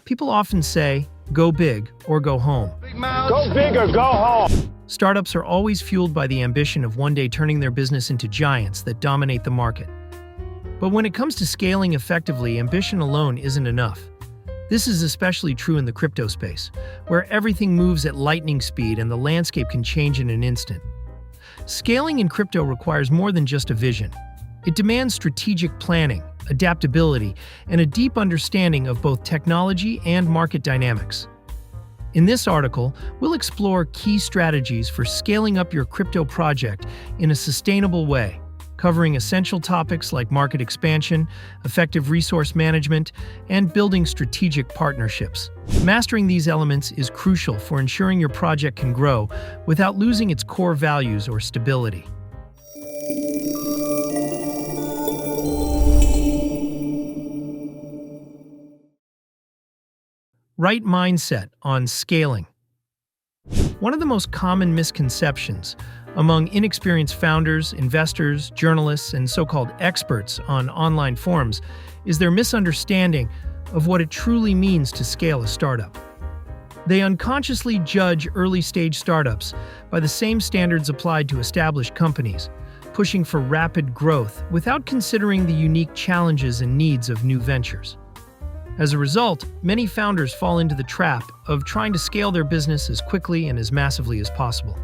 People often say, go big or go home. Go big or go home. Startups are always fueled by the ambition of one day turning their business into giants that dominate the market. But when it comes to scaling effectively, ambition alone isn't enough. This is especially true in the crypto space, where everything moves at lightning speed and the landscape can change in an instant. Scaling in crypto requires more than just a vision. It demands strategic planning, adaptability, and a deep understanding of both technology and market dynamics. In this article, we'll explore key strategies for scaling up your crypto project in a sustainable way, covering essential topics like market expansion, effective resource management, and building strategic partnerships. Mastering these elements is crucial for ensuring your project can grow without losing its core values or stability. Right mindset on scaling. One of the most common misconceptions among inexperienced founders, investors, journalists, and so-called experts on online forums is their misunderstanding of what it truly means to scale a startup. They unconsciously judge early-stage startups by the same standards applied to established companies, pushing for rapid growth without considering the unique challenges and needs of new ventures. As a result, many founders fall into the trap of trying to scale their business as quickly and as massively as possible.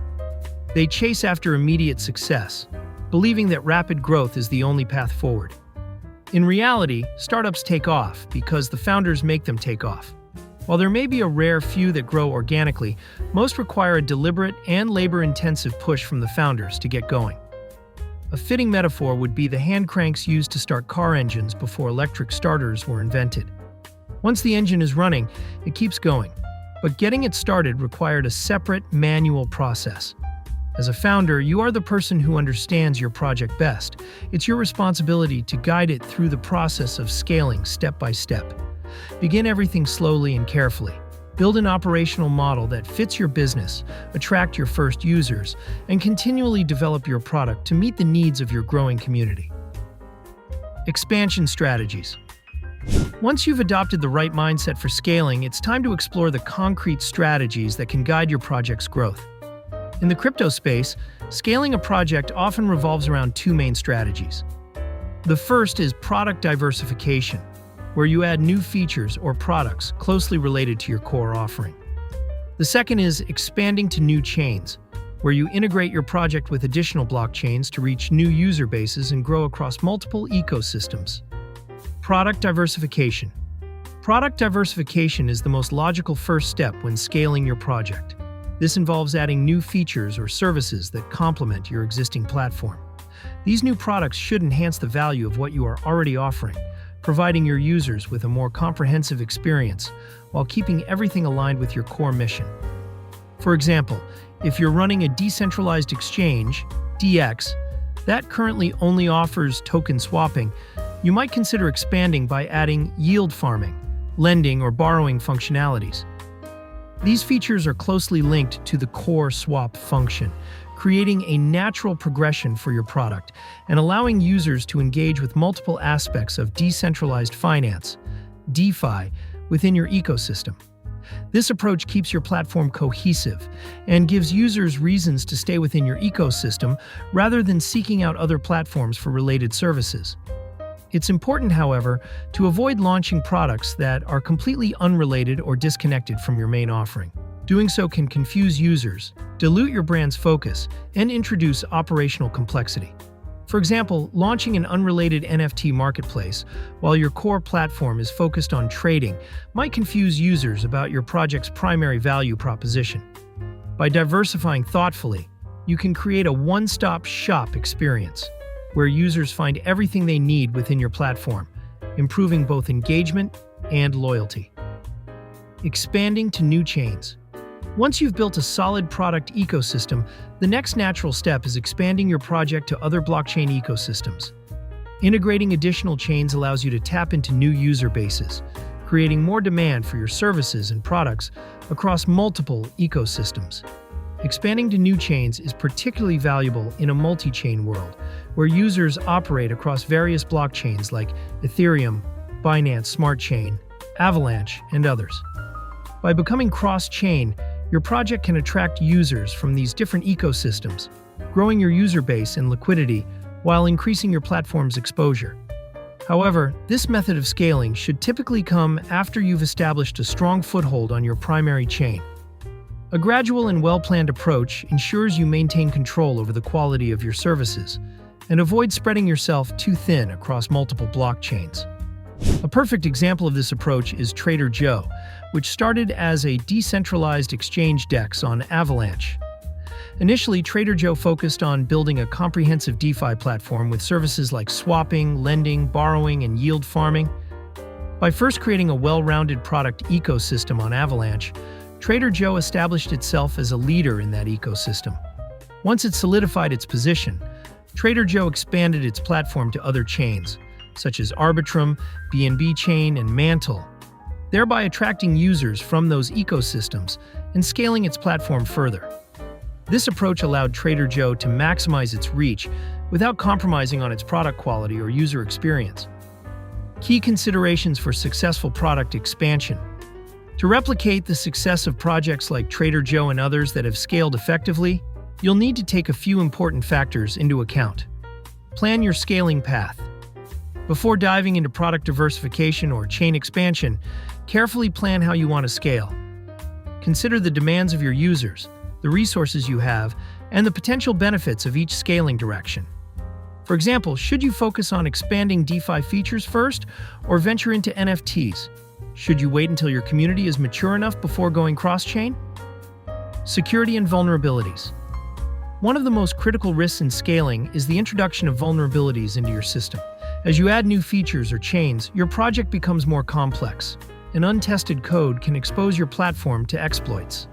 They chase after immediate success, believing that rapid growth is the only path forward. In reality, startups take off because the founders make them take off. While there may be a rare few that grow organically, most require a deliberate and labor-intensive push from the founders to get going. A fitting metaphor would be the hand cranks used to start car engines before electric starters were invented. Once the engine is running, it keeps going, but getting it started required a separate, manual process. As a founder, you are the person who understands your project best. It's your responsibility to guide it through the process of scaling step by step. Begin everything slowly and carefully. Build an operational model that fits your business, attract your first users, and continually develop your product to meet the needs of your growing community. Expansion strategies. Once you've adopted the right mindset for scaling, it's time to explore the concrete strategies that can guide your project's growth. In the crypto space, scaling a project often revolves around two main strategies. The first is product diversification, where you add new features or products closely related to your core offering. The second is expanding to new chains, where you integrate your project with additional blockchains to reach new user bases and grow across multiple ecosystems. Product diversification. Product diversification is the most logical first step when scaling your project. This involves adding new features or services that complement your existing platform. These new products should enhance the value of what you are already offering, providing your users with a more comprehensive experience while keeping everything aligned with your core mission. For example, if you're running a decentralized exchange, DX, that currently only offers token swapping, you might consider expanding by adding yield farming, lending, or borrowing functionalities. These features are closely linked to the core swap function, creating a natural progression for your product and allowing users to engage with multiple aspects of decentralized finance, DeFi, within your ecosystem. This approach keeps your platform cohesive and gives users reasons to stay within your ecosystem rather than seeking out other platforms for related services. It's important, however, to avoid launching products that are completely unrelated or disconnected from your main offering. Doing so can confuse users, dilute your brand's focus, and introduce operational complexity. For example, launching an unrelated NFT marketplace while your core platform is focused on trading might confuse users about your project's primary value proposition. By diversifying thoughtfully, you can create a one-stop shop experience, where users find everything they need within your platform, improving both engagement and loyalty. Expanding to new chains. Once you've built a solid product ecosystem, the next natural step is expanding your project to other blockchain ecosystems. Integrating additional chains allows you to tap into new user bases, creating more demand for your services and products across multiple ecosystems. Expanding to new chains is particularly valuable in a multi-chain world, where users operate across various blockchains like Ethereum, Binance Smart Chain, Avalanche, and others. By becoming cross-chain, your project can attract users from these different ecosystems, growing your user base and liquidity while increasing your platform's exposure. However, this method of scaling should typically come after you've established a strong foothold on your primary chain. A gradual and well-planned approach ensures you maintain control over the quality of your services and avoid spreading yourself too thin across multiple blockchains. A perfect example of this approach is Trader Joe, which started as a decentralized exchange DEX on Avalanche. Initially, Trader Joe focused on building a comprehensive DeFi platform with services like swapping, lending, borrowing, and yield farming. By first creating a well-rounded product ecosystem on Avalanche, Trader Joe established itself as a leader in that ecosystem. Once it solidified its position, Trader Joe expanded its platform to other chains, such as Arbitrum, BNB Chain, and Mantle, thereby attracting users from those ecosystems and scaling its platform further. This approach allowed Trader Joe to maximize its reach without compromising on its product quality or user experience. Key considerations for successful product expansion. To replicate the success of projects like Trader Joe and others that have scaled effectively, you'll need to take a few important factors into account. Plan your scaling path. Before diving into product diversification or chain expansion, carefully plan how you want to scale. Consider the demands of your users, the resources you have, and the potential benefits of each scaling direction. For example, should you focus on expanding DeFi features first or venture into NFTs? Should you wait until your community is mature enough before going cross-chain? Security and vulnerabilities. One of the most critical risks in scaling is the introduction of vulnerabilities into your system. As you add new features or chains, your project becomes more complex. An untested code can expose your platform to exploits.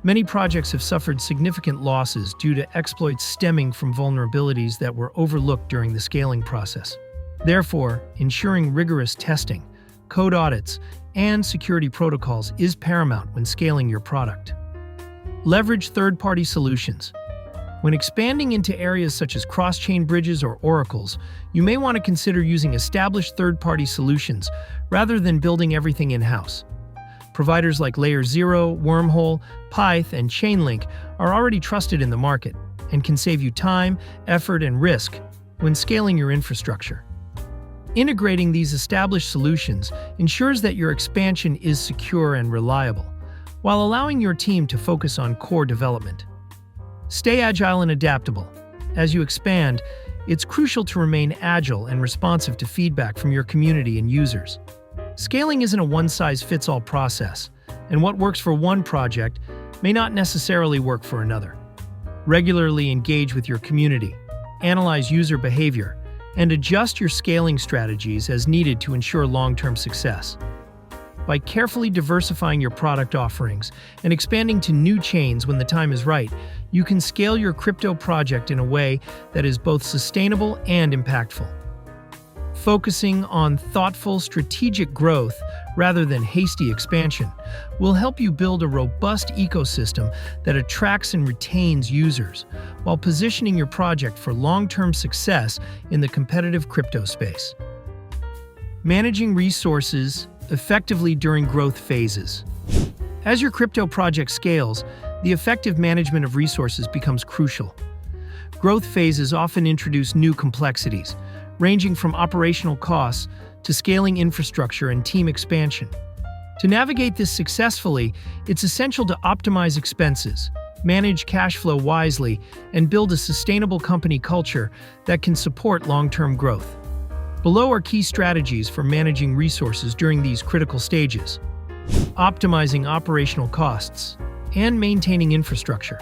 Many projects have suffered significant losses due to exploits stemming from vulnerabilities that were overlooked during the scaling process. Therefore, ensuring rigorous testing, code audits, and security protocols is paramount when scaling your product. Leverage third-party solutions. When expanding into areas such as cross-chain bridges or oracles, you may want to consider using established third-party solutions rather than building everything in-house. Providers like Layer 0, Wormhole, Pyth, and Chainlink are already trusted in the market and can save you time, effort, and risk when scaling your infrastructure. Integrating these established solutions ensures that your expansion is secure and reliable, while allowing your team to focus on core development. Stay agile and adaptable. As you expand, it's crucial to remain agile and responsive to feedback from your community and users. Scaling isn't a one-size-fits-all process, and what works for one project may not necessarily work for another. Regularly engage with your community, analyze user behavior, and adjust your scaling strategies as needed to ensure long-term success. By carefully diversifying your product offerings and expanding to new chains when the time is right, you can scale your crypto project in a way that is both sustainable and impactful. Focusing on thoughtful, strategic growth rather than hasty expansion will help you build a robust ecosystem that attracts and retains users, while positioning your project for long-term success in the competitive crypto space. Managing resources effectively during growth phases. As your crypto project scales, the effective management of resources becomes crucial. Growth phases often introduce new complexities, ranging from operational costs to scaling infrastructure and team expansion. To navigate this successfully, it's essential to optimize expenses, manage cash flow wisely, and build a sustainable company culture that can support long-term growth. Below are key strategies for managing resources during these critical stages. Optimizing operational costs and maintaining infrastructure.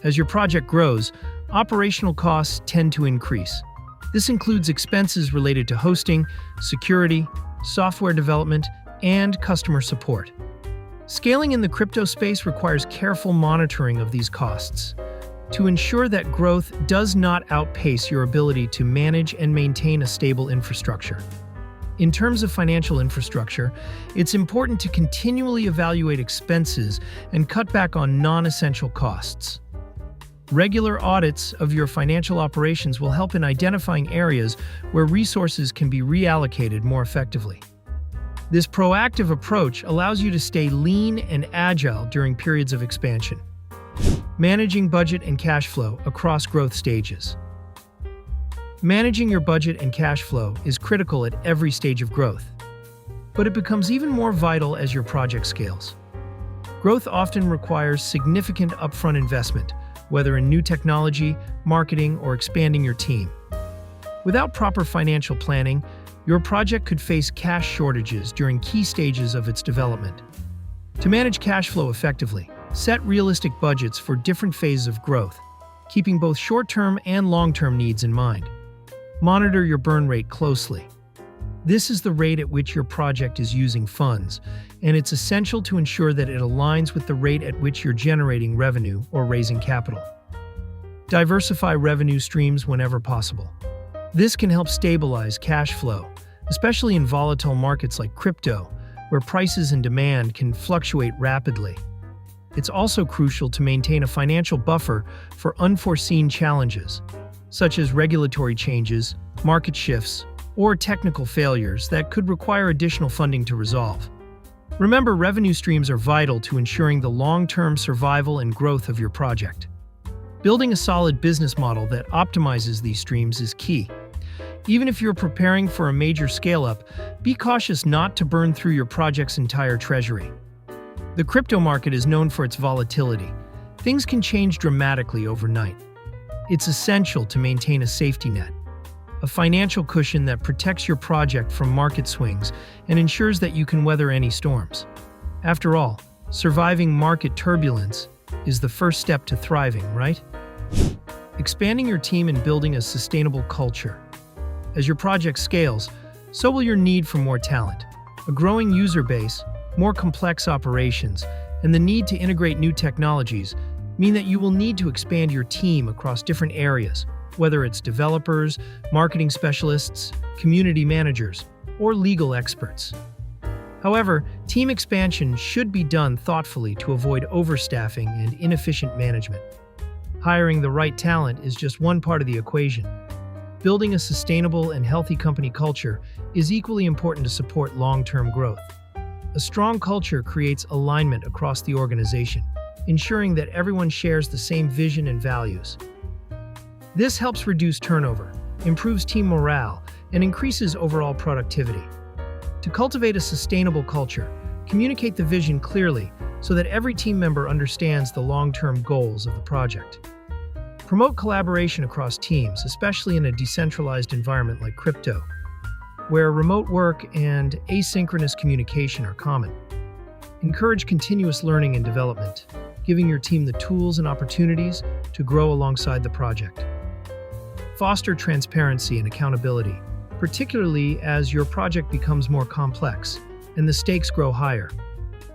As your project grows, operational costs tend to increase. This includes expenses related to hosting, security, software development, and customer support. Scaling in the crypto space requires careful monitoring of these costs to ensure that growth does not outpace your ability to manage and maintain a stable infrastructure. In terms of financial infrastructure, it's important to continually evaluate expenses and cut back on non-essential costs. Regular audits of your financial operations will help in identifying areas where resources can be reallocated more effectively. This proactive approach allows you to stay lean and agile during periods of expansion. Managing budget and cash flow across growth stages. Managing your budget and cash flow is critical at every stage of growth, but it becomes even more vital as your project scales. Growth often requires significant upfront investment, whether in new technology, marketing, or expanding your team. Without proper financial planning, your project could face cash shortages during key stages of its development. To manage cash flow effectively, set realistic budgets for different phases of growth, keeping both short-term and long-term needs in mind. Monitor your burn rate closely. This is the rate at which your project is using funds, and it's essential to ensure that it aligns with the rate at which you're generating revenue or raising capital. Diversify revenue streams whenever possible. This can help stabilize cash flow, especially in volatile markets like crypto, where prices and demand can fluctuate rapidly. It's also crucial to maintain a financial buffer for unforeseen challenges, such as regulatory changes, market shifts, or technical failures that could require additional funding to resolve. Remember, revenue streams are vital to ensuring the long-term survival and growth of your project. Building a solid business model that optimizes these streams is key. Even if you're preparing for a major scale-up, be cautious not to burn through your project's entire treasury. The crypto market is known for its volatility. Things can change dramatically overnight. It's essential to maintain a safety net, a financial cushion that protects your project from market swings and ensures that you can weather any storms. After all, surviving market turbulence is the first step to thriving, right? Expanding your team and building a sustainable culture. As your project scales, so will your need for more talent. A growing user base, more complex operations, and the need to integrate new technologies mean that you will need to expand your team across different areas, whether it's developers, marketing specialists, community managers, or legal experts. However, team expansion should be done thoughtfully to avoid overstaffing and inefficient management. Hiring the right talent is just one part of the equation. Building a sustainable and healthy company culture is equally important to support long-term growth. A strong culture creates alignment across the organization, ensuring that everyone shares the same vision and values. This helps reduce turnover, improves team morale, and increases overall productivity. To cultivate a sustainable culture, communicate the vision clearly so that every team member understands the long-term goals of the project. Promote collaboration across teams, especially in a decentralized environment like crypto, where remote work and asynchronous communication are common. Encourage continuous learning and development, giving your team the tools and opportunities to grow alongside the project. Foster transparency and accountability, particularly as your project becomes more complex and the stakes grow higher.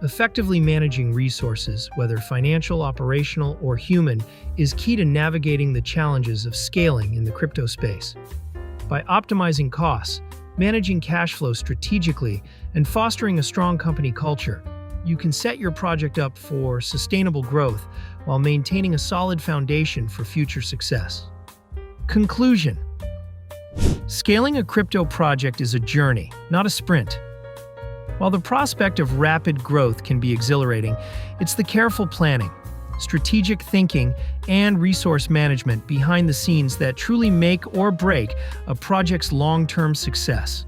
Effectively managing resources, whether financial, operational, or human, is key to navigating the challenges of scaling in the crypto space. By optimizing costs, managing cash flow strategically, and fostering a strong company culture, you can set your project up for sustainable growth while maintaining a solid foundation for future success. Conclusion: scaling a crypto project is a journey, not a sprint. While the prospect of rapid growth can be exhilarating, it's the careful planning, strategic thinking, and resource management behind the scenes that truly make or break a project's long-term success.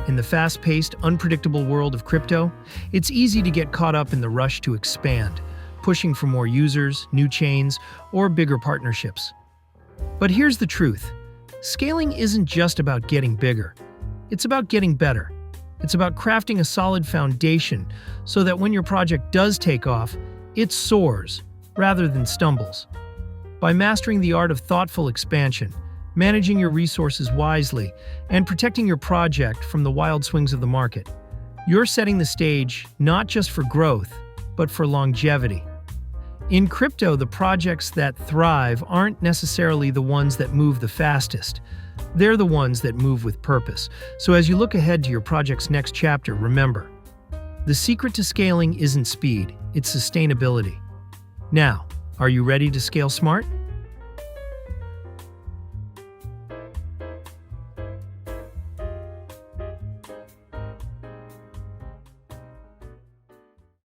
In the fast-paced, unpredictable world of crypto, it's easy to get caught up in the rush to expand, pushing for more users, new chains, or bigger partnerships. But here's the truth: scaling isn't just about getting bigger. It's about getting better. It's about crafting a solid foundation so that when your project does take off, it soars rather than stumbles. By mastering the art of thoughtful expansion, managing your resources wisely, and protecting your project from the wild swings of the market, you're setting the stage not just for growth, but for longevity. In crypto, the projects that thrive aren't necessarily the ones that move the fastest. They're the ones that move with purpose. So as you look ahead to your project's next chapter, remember, the secret to scaling isn't speed, it's sustainability. Now, are you ready to scale smart?